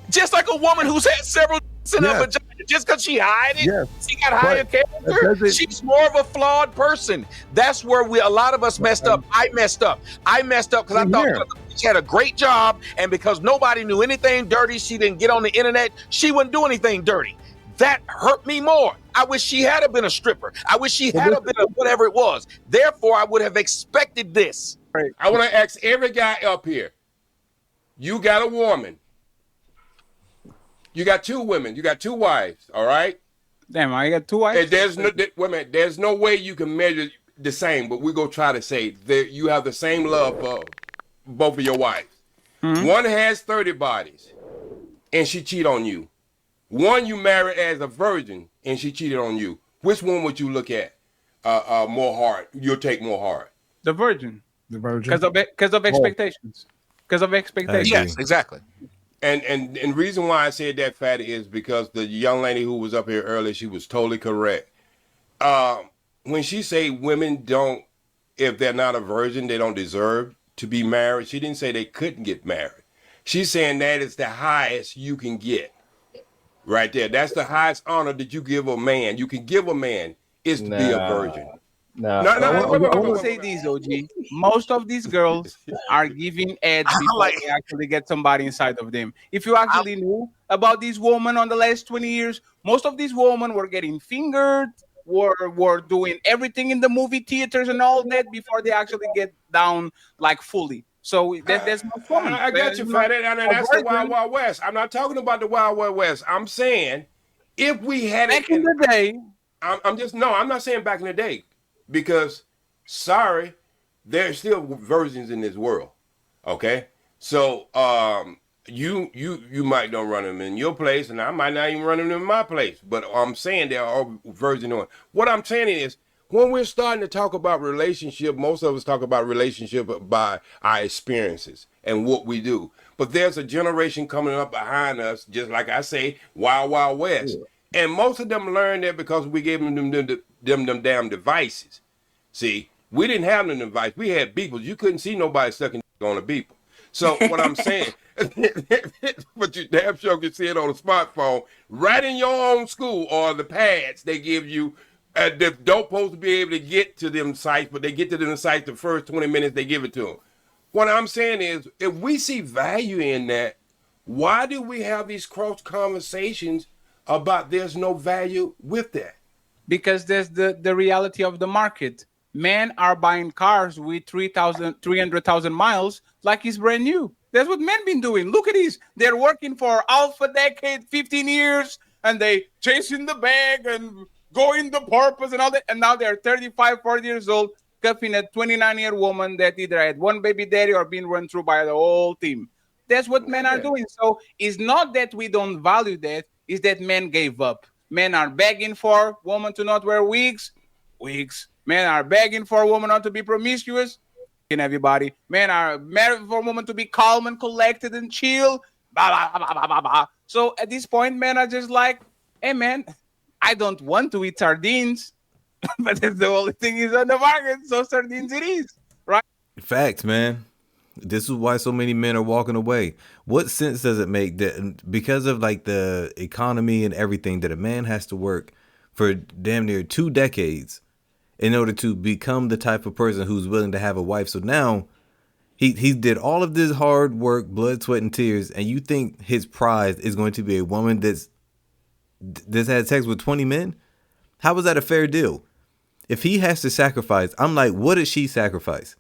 Just like a woman who's had several in her vagina, just because she hide it, she got higher character. She's more of a flawed person. That's where a lot of us messed up. I messed up because I thought she had a great job, and because nobody knew anything dirty, she didn't get on the internet. She wouldn't do anything dirty. That hurt me more. I wish she had been a stripper. I wish she had been a whatever it was. Therefore, I would have expected this. I want to ask every guy up here. You got a woman. You got two women. You got two wives. All right. Damn, I got two wives. And there's no way you can measure the same. But we go try to say that you have the same love for both of your wives. Mm-hmm. One has 30 bodies, and she cheat on you. One you married as a virgin, and she cheated on you. Which one would you look at more hard? You'll take more hard. The virgin. Because of expectations. Because of expectations. Yes, exactly. And reason why I said that, Fatty, is because the young lady who was up here earlier, she was totally correct. When she say women don't, if they're not a virgin, they don't deserve to be married. She didn't say they couldn't get married. She's saying that is the highest you can get. Right there. That's the highest honor that you give a man. You can give a man is to be a virgin. No. I will say this, OG. Most of these girls are giving head before they actually get somebody inside of them. If you actually knew about these women on the last 20 years, most of these women were getting fingered, were doing everything in the movie theaters and all that before they actually get down like fully. So that's no fun. I got you, Fatty. And that's the Wild Wild West. I'm not talking about the Wild Wild West. I'm saying if we had back in the day. I'm not saying back in the day. Because, sorry, there's still virgins in this world, okay? So, you might not run them in your place, and I might not even run them in my place. But I'm saying there are virgins on. What I'm saying is, when we're starting to talk about relationship, most of us talk about relationship by our experiences and what we do. But there's a generation coming up behind us, just like I say, Wild Wild West. Yeah. And most of them learned that because we gave them damn devices. See, we didn't have no device. We had beepers. You couldn't see nobody sucking on a beeper. So what I'm saying, but you damn sure can see it on a smartphone right in your own school or the pads they give you. They don't supposed to be able to get to them sites, but they get to them sites the first 20 minutes they give it to them. What I'm saying is, if we see value in that, why do we have these cross conversations about there's no value with that? Because there's the reality of the market. Men are buying cars with 300,000 miles like it's brand new. That's what men been doing. Look at this. They're working for half a decade, 15 years, and they chasing the bag and going the purpose and all that. And now they're 35, 40 years old, cuffing a 29-year-old woman that either had one baby daddy or been run through by the whole team. That's what men are doing. So it's not that we don't value that. It's that men gave up. Men are begging for women to not wear wigs. Men are begging for a woman not to be promiscuous. In everybody. Men are married for a woman to be calm and collected and chill. Blah, blah, blah, blah, blah, blah. So at this point, men are just like, hey, man, I don't want to eat sardines, but that's the only thing is on the market. So sardines it is, right? Facts, man. This is why so many men are walking away. What sense does it make that because of like the economy and everything that a man has to work for damn near 2 decades in order to become the type of person who's willing to have a wife? So now he did all of this hard work, blood, sweat, and tears, and you think his prize is going to be a woman that's had sex with 20 men? How is that a fair deal? If he has to sacrifice, I'm like, what did she sacrifice?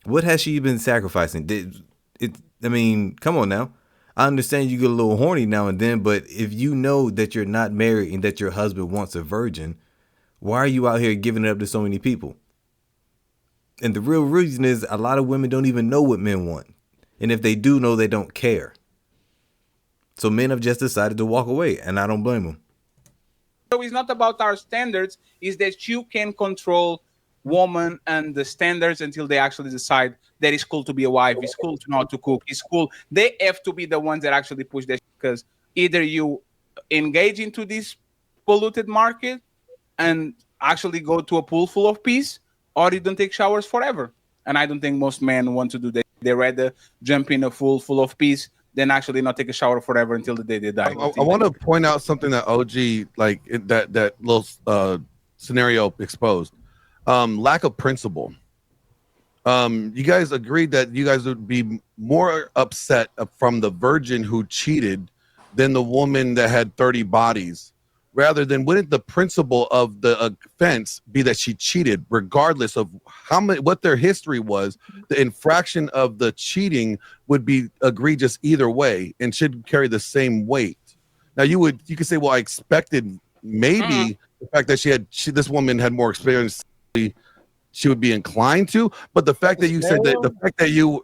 What has she been sacrificing? I mean, come on now. I understand you get a little horny now and then, but if you know that you're not married and that your husband wants a virgin, why are you out here giving it up to so many people? And the real reason is a lot of women don't even know what men want. And if they do know, they don't care. So men have just decided to walk away, and I don't blame them. So it's not about our standards. It's that you can control woman and the standards until they actually decide that it's cool to be a wife, it's cool to know how to cook, it's cool. They have to be the ones that actually push that, because either you engage into this polluted market and actually go to a pool full of peace, or you don't take showers forever. And I don't think most men want to do that. They rather jump in a pool full of peace than actually not take a shower forever until the day they die. I want to point out something that OG that little scenario exposed. Lack of principle. You guys agreed that you guys would be more upset from the virgin who cheated than the woman that had 30 bodies. Rather than, wouldn't the principle of the offense be that she cheated, regardless of what their history was? The infraction of the cheating would be egregious either way and should carry the same weight. Now you could say, well, I expected maybe the fact that this woman had more experience, she would be inclined to, but the fact that you said that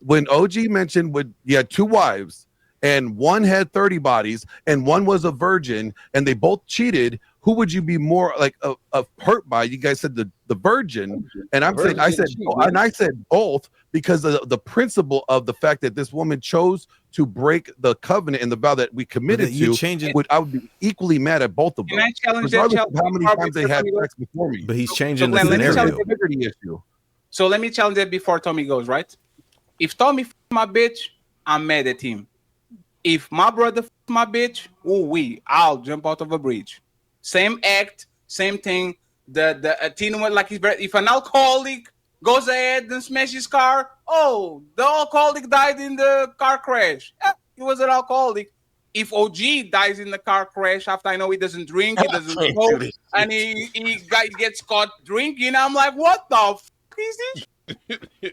when OG mentioned you had 2 wives and one had 30 bodies and one was a virgin and they both cheated, who would you be more like hurt by? You guys said the virgin, and I said both, because of the principle of the fact that this woman chose to break the covenant and the vow that we committed to. I would be equally mad at both of them. Can I challenge regardless of how many times they had sex before me. But he's changing the scenario. So let me challenge that before Tommy goes, right? If Tommy my bitch, I'm mad at him. If my brother my bitch, I'll jump out of a bridge. Same act, same thing. The attenuate, like if an alcoholic goes ahead and smashes his car, the alcoholic died in the car crash. He was an alcoholic. If OG dies in the car crash after I know he doesn't drink, he doesn't smoke, and he gets caught drinking, I'm like, what the f is this?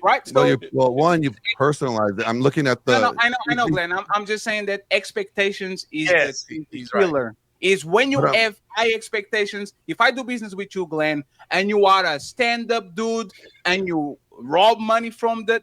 Right? So, you personalize it. I'm looking at the. I know, Glenn. I'm just saying that expectations is the killer. Right. Is when you have high expectations. If I do business with you, Glenn, and you are a stand-up dude, and you rob money from the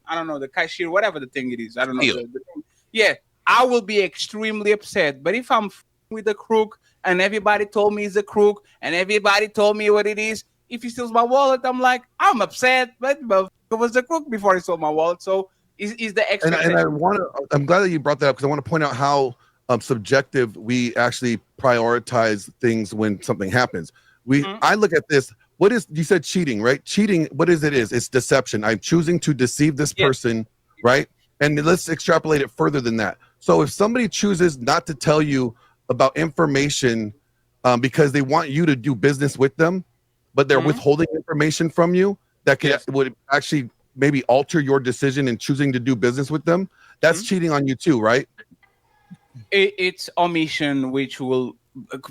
I don't know, the cashier, whatever the thing it is, I don't know. I will be extremely upset. But if I'm with a crook and everybody told me he's a crook and everybody told me what it is, if he steals my wallet, I'm like, I'm upset, but it was the crook before he stole my wallet. So is the expectation. And I'm glad that you brought that up, because I want to point out how subjective we actually prioritize things when something happens. I look at this. You said cheating, right? Cheating, what is it? It's deception. I'm choosing to deceive this person, right? And let's extrapolate it further than that. So if somebody chooses not to tell you about information because they want you to do business with them, but they're withholding information from you that would actually maybe alter your decision in choosing to do business with them, that's cheating on you too, right? It's omission, which will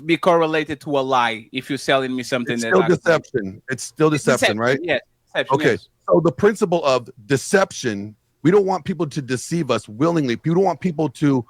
be correlated to a lie if you're selling me something. It's still deception. It's still deception, right? Yes. Deception, okay. Yes. So the principle of deception, we don't want people to deceive us willingly. We don't want people to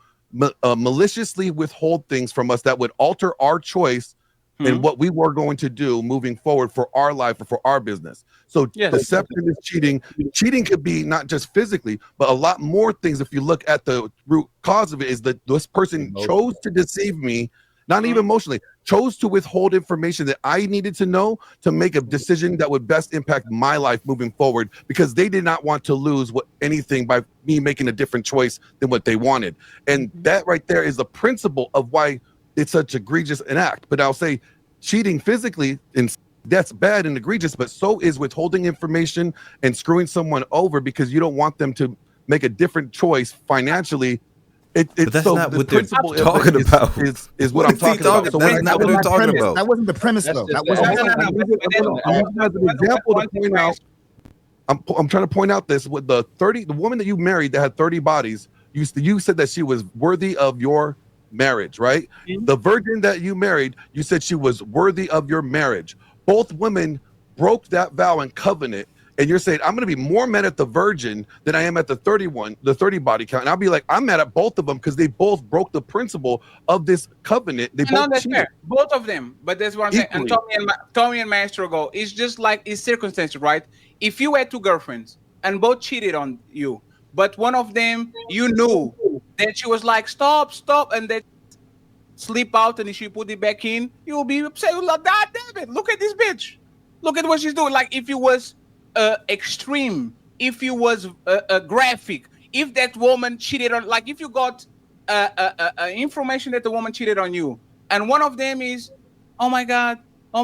maliciously withhold things from us that would alter our choice and what we were going to do moving forward for our life or for our business. So deception is cheating. Cheating could be not just physically, but a lot more things. If you look at the root cause of it, is that this person chose to deceive me, not even emotionally, chose to withhold information that I needed to know to make a decision that would best impact my life moving forward, because they did not want to lose anything by me making a different choice than what they wanted. And that right there is the principle of why it's such egregious an act. But I'll say cheating physically, and that's bad and egregious, but so is withholding information and screwing someone over because you don't want them to make a different choice financially. But that's not what they're talking about. Is what I'm talking about. So that's not what they're talking about. That wasn't the premise, though. That wasn't an example to point out. I'm trying to point out this with the woman that you married that had 30 bodies. You said that she was worthy of your marriage, right? The virgin that you married, you said she was worthy of your marriage. Both women broke that vow and covenant, and you're saying I'm going to be more mad at the virgin than I am at the 30 body count. And I'll be like, I'm mad at both of them because they both broke the principle of this covenant. That's fair. Both of them, but that's what I'm saying. And Tommy and Maestro go, it's just like it's circumstantial, right? If you had 2 girlfriends and both cheated on you, but one of them you knew that she was like, stop, and that sleep out and she put it back in, you'll be upset. You'll like, God damn it, look at this bitch. Look at what she's doing. Like, if you was extreme, if you was graphic, if that woman cheated on, like if you got information that the woman cheated on you, and one of them is, oh my God, and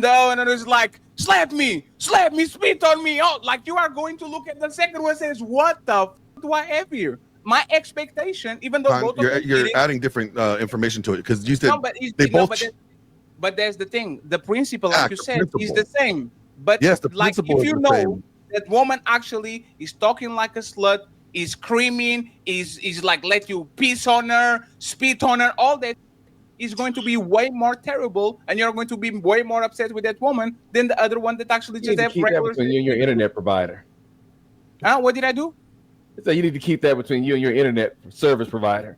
the other is like, slap me, spit on me. Oh, like you are going to look at the second one and says, what the f do I have here? My expectation, even though both you're adding different information to it because you said but there's the thing. The principle, like you said, is the same. But yes, the like principle if you is the know same. that woman actually is talking like a slut, is screaming, is like let you piss on her, spit on her, all that is going to be way more terrible, and you're going to be way more upset with that woman than the other one that actually just have regular. Between you and your internet provider. What did I do? So you need to keep that between you and your internet service provider.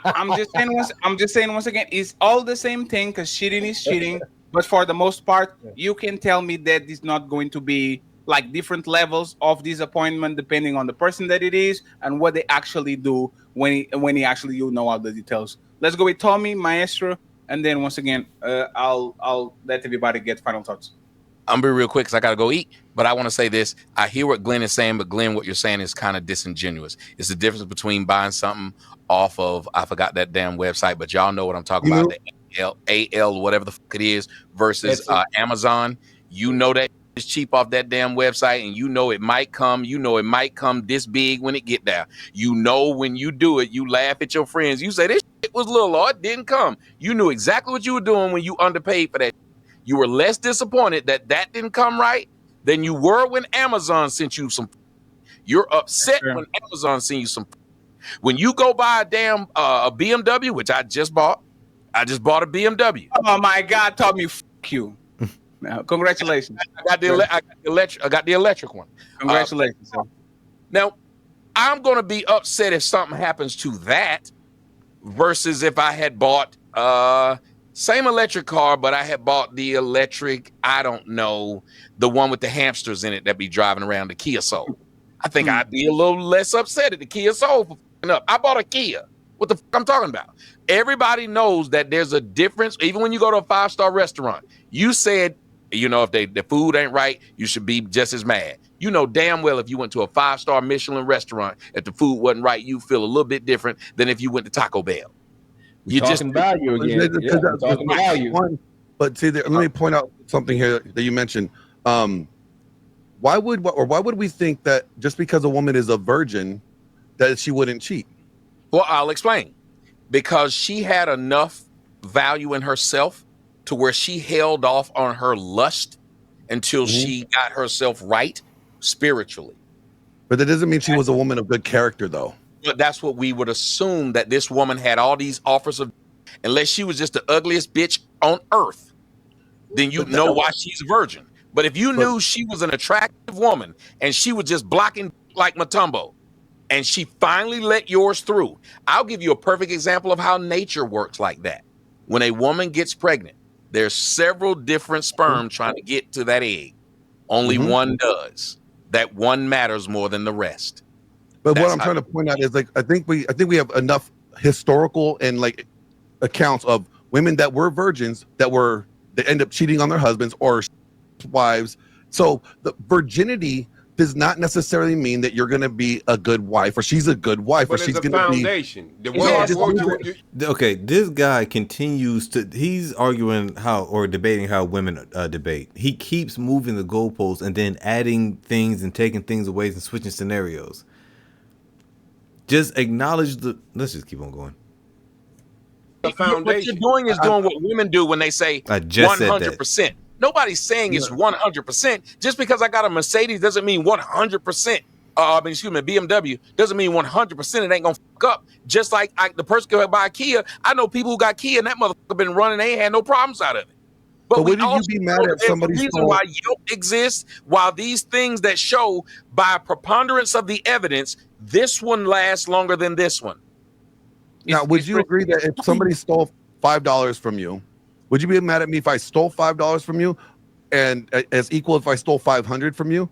I'm just saying once again, it's all the same thing because cheating is cheating. But for the most part, you can tell me that it's not going to be like different levels of disappointment depending on the person that it is and what they actually do when he actually know all the details. Let's go with Tommy, Maestro, and then once again, I'll let everybody get final thoughts. I'm gonna be real quick because I gotta go eat. But I want to say this: I hear what Glenn is saying, but Glenn, what you're saying is kind of disingenuous. It's the difference between buying something off of I forgot that damn website, but y'all know what I'm talking about. The AL, whatever the fuck it is, versus Amazon. You know that it's cheap off that damn website, and you know it might come. You know it might come this big when it get there. You know when you do it, you laugh at your friends. You say this shit was little, or it didn't come. You knew exactly what you were doing when you underpaid for that. You were less disappointed that didn't come right than you were when Amazon sent you some. You're upset when Amazon sent you some. When you go buy a damn a BMW, which I just bought a BMW. Oh my God, Tommy, fuck you. Congratulations. I got the electric one. Congratulations. Now, I'm going to be upset if something happens to that versus if I had bought same electric car, but I had bought the electric, I don't know, the one with the hamsters in it that be driving around, the Kia Soul. I think I'd be a little less upset at the Kia Soul for f***ing up. I bought a Kia. What the f*** I'm talking about? Everybody knows that there's a difference. Even when you go to a 5-star restaurant, you said, you know, if the food ain't right, you should be just as mad. You know damn well if you went to a 5-star Michelin restaurant, if the food wasn't right, you feel a little bit different than if you went to Taco Bell. You just value again. Talking value. But see, let me point out something here that you mentioned. Why would we think that just because a woman is a virgin, that she wouldn't cheat? Well, I'll explain. Because she had enough value in herself to where she held off on her lust until she got herself right spiritually. But that doesn't mean she was a woman of good character, though. But that's what we would assume, that this woman had all these offers of, unless she was just the ugliest bitch on earth, then you know why she's a virgin. But if you knew she was an attractive woman and she was just blocking like Matumbo and she finally let yours through, I'll give you a perfect example of how nature works like that. When a woman gets pregnant, there's several different sperm trying to get to that egg. Only one does. That one matters more than the rest. But what I'm trying to point out is, like, I think we have enough historical and like accounts of women that were virgins that end up cheating on their husbands or wives. So the virginity does not necessarily mean that you're going to be a good wife or she's a good wife or she's going to be. Okay, this guy continues to. He's arguing debating how women debate. He keeps moving the goalposts and then adding things and taking things away and switching scenarios. Just acknowledge let's just keep on going. The foundation. What you're doing is doing what women do when they say 100%. Nobody's saying it's 100%. Just because I got a Mercedes doesn't mean 100%. BMW doesn't mean 100% it ain't gonna fuck up. Just like the person could buy a Kia. I know people who got Kia and that motherfucker been running, they ain't had no problems out of it. But wouldn't you be mad at somebody? The reason why Yelp exists, while these things that show by preponderance of the evidence, this one lasts longer than this one. Now, would you agree that if somebody stole $5 from you, would you be mad at me if I stole $5 from you, and as equal if I stole 500 from you?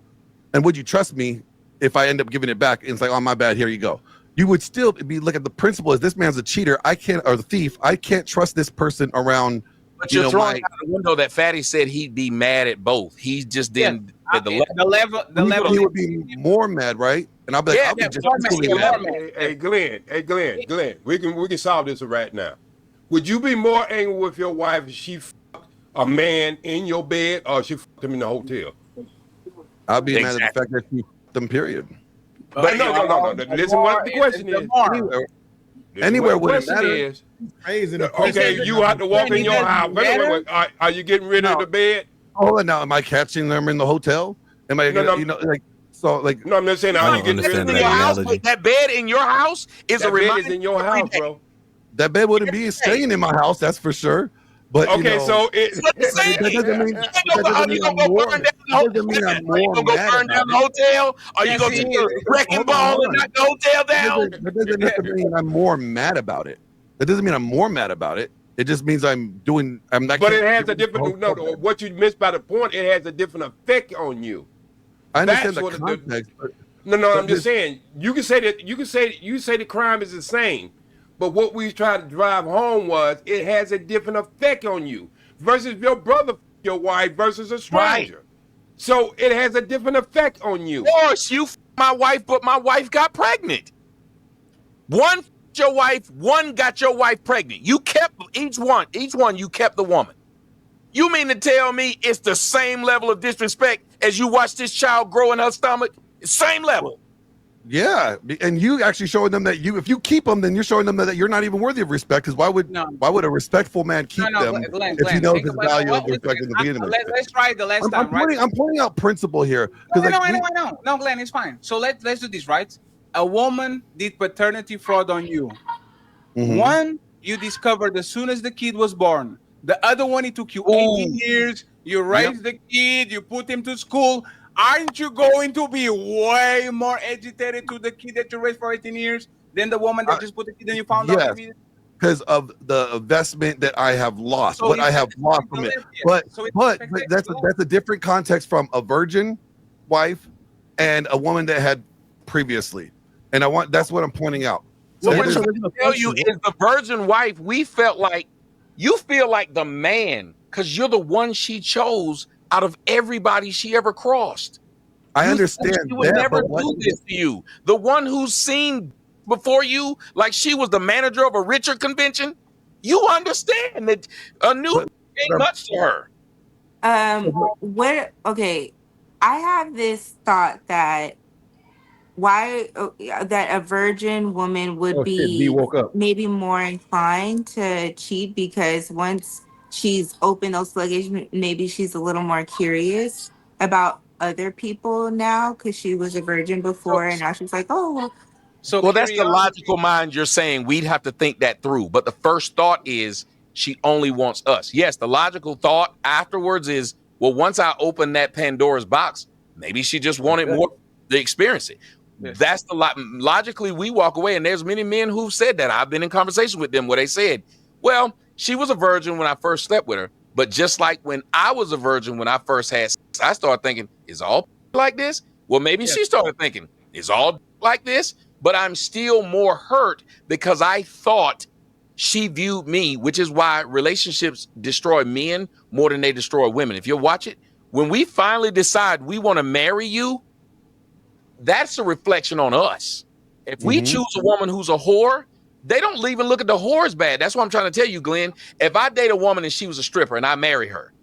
And would you trust me if I end up giving it back and it's like, oh, my bad, here you go? You would still be look at the principle as this man's a cheater. or the thief. I can't trust this person around. But you're throwing out the window that Fatty said he'd be mad at both. He just didn't. The level. He would be more mad, right? And I'll be like, Hey, Glenn, we can solve this right now. Would you be more angry with your wife if she a man in your bed or she fucked him in the hotel? I'll be mad at the fact that she fucked them, period. But no. Listen, what the question is. Anywhere wouldn't matter. Is, okay, you have to walk in your house. Wait. Are you getting rid of the bed? Hold on now. Am I catching them in the hotel? Am I, no. you know, like, so like? No, I'm just saying, are you getting rid of the bed? That bed in your house is a reminder. That bed is in your house, bro. That bed wouldn't be staying in my house, that's for sure. But okay, so that doesn't mean I'm gonna go burn down the hotel. Are you gonna take a wrecking ball and knock the hotel down? That doesn't mean I'm more mad about it. That doesn't mean I'm more mad about it. It just means I'm not. But it has a different. No, what you missed by the point. It has a different effect on you. I understand the context. No. I'm just saying. You can say that. You say the crime is the same. But what we tried to drive home was it has a different effect on you versus your brother, your wife versus a stranger. Right. So it has a different effect on you. Of course, you my wife, but my wife got pregnant. One your wife, one got your wife pregnant. You kept each one you kept the woman. You mean to tell me it's the same level of disrespect as you watch this child grow in her stomach? Same level. Yeah, and you actually showing them that if you keep them, then you're showing them that you're not even worthy of respect. Because why would a respectful man keep them if he knows his value of respect in the beginning? Let's try the last time. I'm pointing out principle here. I know. No, Glenn, it's fine. So let's do this, right? A woman did paternity fraud on you. Mm-hmm. One, you discovered as soon as the kid was born. The other one, it took you 18 years. You raised the kid. You put him to school. Aren't you going to be way more agitated to the kid that you raised for 18 years than the woman that just put the kid and you found out? Because of the investment that I have lost, so what I have lost from it. But that's a different context from a virgin wife and a woman that had previously. And that's what I'm pointing out. So what I'm going to tell you is the virgin wife, we felt like you feel like the man because you're the one she chose out of everybody she ever crossed. I understand she would never do this to you. The one who's seen before you, like she was the manager of a Richard convention. You understand that a new ain't much to her. Okay, I have this thought that that a virgin woman would be maybe more inclined to cheat because once she's opened those floodgates, maybe she's a little more curious about other people now because she was a virgin before and now she's like, oh, well. So that's the logical mind you're saying. We'd have to think that through. But the first thought is she only wants us. Yes, the logical thought afterwards is, well, once I open that Pandora's box, maybe she just wanted more to experience it. Yes. That's the logically we walk away. And there's many men who've said that. I've been in conversation with them where they said, well, she was a virgin when I first slept with her. But just like when I was a virgin when I first had sex, I started thinking, is all like this? Well, maybe she started thinking, is all like this? But I'm still more hurt because I thought she viewed me, which is why relationships destroy men more than they destroy women. If you watch it, when we finally decide we want to marry you, that's a reflection on us. If we choose a woman who's a whore, they don't even look at the whore as bad. That's what I'm trying to tell you, Glenn. If I date a woman and she was a stripper and I marry her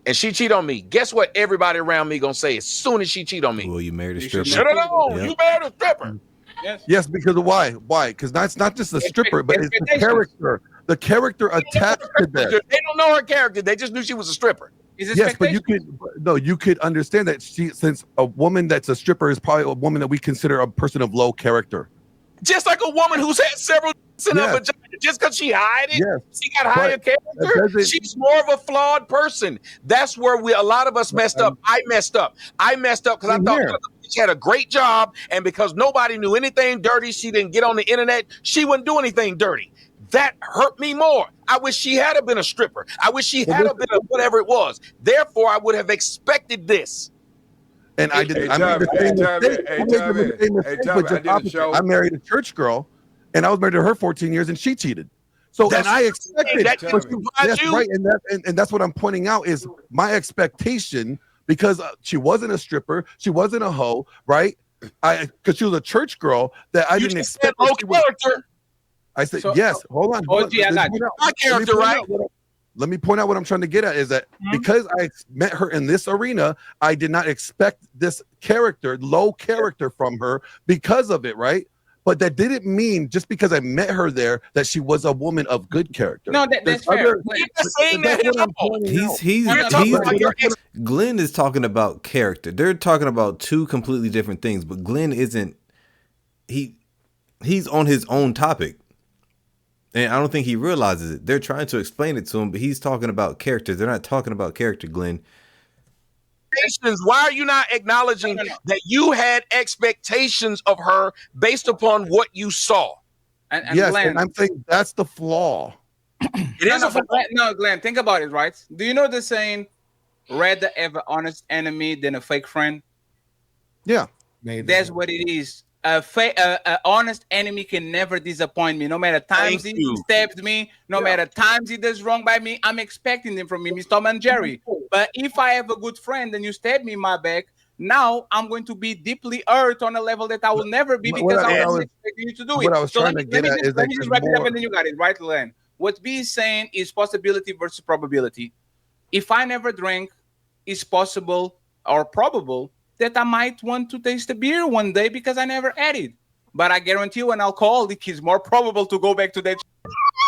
and she cheat on me, guess what everybody around me going to say as soon as she cheat on me? Well, you married a stripper. Shut it on. Yep. You married a stripper. Yes, because of why? Why? Because that's not just the stripper, but it's the character. The character attached to that. They don't know her character. They just knew she was a stripper. Yes, but you could understand that since a woman that's a stripper is probably a woman that we consider a person of low character. Just like a woman who's had several in her vagina, just because she hide it, she got higher character. She's more of a flawed person. That's where a lot of us messed up. I messed up because I thought she had a great job, and because nobody knew anything dirty, she didn't get on the internet. She wouldn't do anything dirty. That hurt me more. I wish she had been a stripper. I wish she had been a whatever it was. Therefore, I would have expected this. And I didn't. I made the same mistake. I married a church girl, and I was married to her 14 years, and she cheated. So, and I expected that. That's right, and that's what I'm pointing out is my expectation because she wasn't a stripper, she wasn't a hoe, right? Because she was a church girl that I didn't expect. Low character. I said yes. Hold on. OG, I got you. My character, right? let me point out what I'm trying to get at is that because I met her in this arena, I did not expect this low character from her because of it, right? But that didn't mean just because I met her there that she was a woman of good character. No, that's fair. Glenn is talking about character. They're talking about two completely different things, but Glenn isn't. He's on his own topic. And I don't think he realizes it. They're trying to explain it to him, but he's talking about character. They're not talking about character, Glenn. Why are you not acknowledging that you had expectations of her based upon what you saw? And yes, Glenn, and I'm saying that's the flaw. No, Glenn, think about it, right? Do you know the saying, rather have an honest enemy than a fake friend? Yeah. That's what it is. An honest enemy can never disappoint me. No matter times he stabbed me, no matter times he does wrong by me, I'm expecting them from him. He's Tom and Jerry. But if I have a good friend and you stab me in my back, now I'm going to be deeply hurt on a level that I will never be because I was expecting you to do it. What I was trying to get at is let me just wrap it up and then you got it, right, Len? What B is saying is possibility versus probability. If I never drank, it's possible or probable that I might want to taste a beer one day because I never had it. But I guarantee you an alcoholic is more probable to go back to that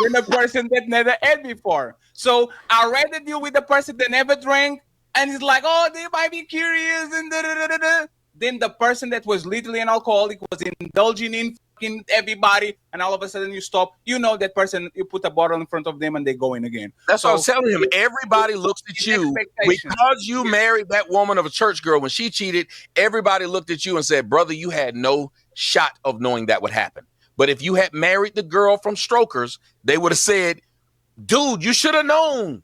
than a person that never had before. So I'd rather deal with the person that never drank and is like, oh, they might be curious and da-da-da-da-da. Then the person that was literally an alcoholic was indulging in fucking everybody, and all of a sudden you stop. You know that person, you put a bottle in front of them and they go in again. That's what I was telling him. Everybody looks at you because you married that woman of a church girl. When she cheated, everybody looked at you and said, brother, you had no shot of knowing that would happen. But if you had married the girl from Strokers, they would have said, dude, you should have known.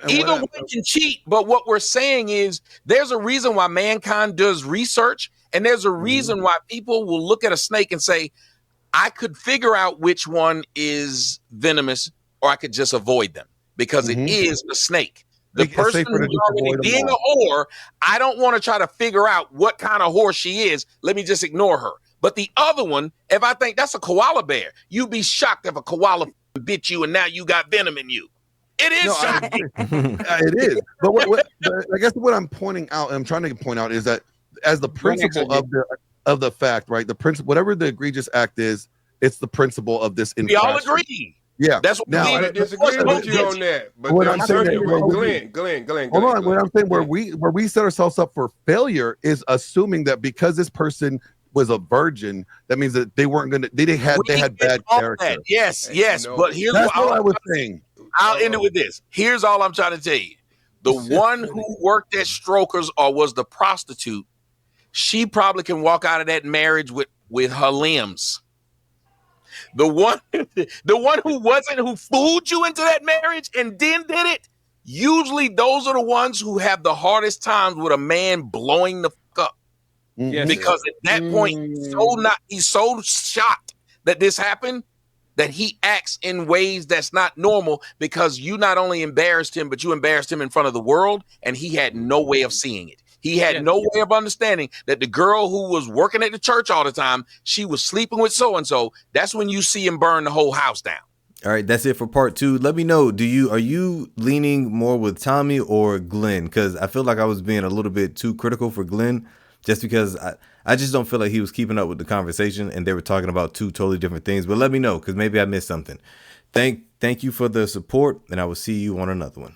Either one can cheat, but what we're saying is there's a reason why mankind does research, and there's a reason why people will look at a snake and say, I could figure out which one is venomous or I could just avoid them because it is a snake. The person who's already being a whore, I don't want to try to figure out what kind of whore she is. Let me just ignore her. But the other one, if I think that's a koala bear, you'd be shocked if a koala bit you and now you got venom in you. It is shocking. It is. But I guess what I'm pointing out, and I'm trying to point out, is that as the principle of the fact, right? The principle, whatever the egregious act is, it's the principle of this infraction. We all agree. Yeah. That's what now, I disagree with you on that. But what I'm saying, Glenn. Hold on. What I'm saying, where we set ourselves up for failure is assuming that because this person was a virgin, that means that they weren't gonna. They had bad character. Yes. But here's what I was saying. I'll end it with this. Here's all I'm trying to tell you. The one who worked at Strokers or was the prostitute, she probably can walk out of that marriage with her limbs. The one who fooled you into that marriage and then did it, usually those are the ones who have the hardest times with a man blowing the fuck up. Yes. Because at that point, he's so shocked that this happened that he acts in ways that's not normal because you not only embarrassed him, but you embarrassed him in front of the world, and he had no way of seeing it. He had no way of understanding that the girl who was working at the church all the time, she was sleeping with so-and-so. That's when you see him burn the whole house down. All right, that's it for part 2. Let me know, are you leaning more with Tommy or Glenn? Because I feel like I was being a little bit too critical for Glenn, just because I just don't feel like he was keeping up with the conversation and they were talking about two totally different things. But let me know, because maybe I missed something. Thank you for the support, and I will see you on another one.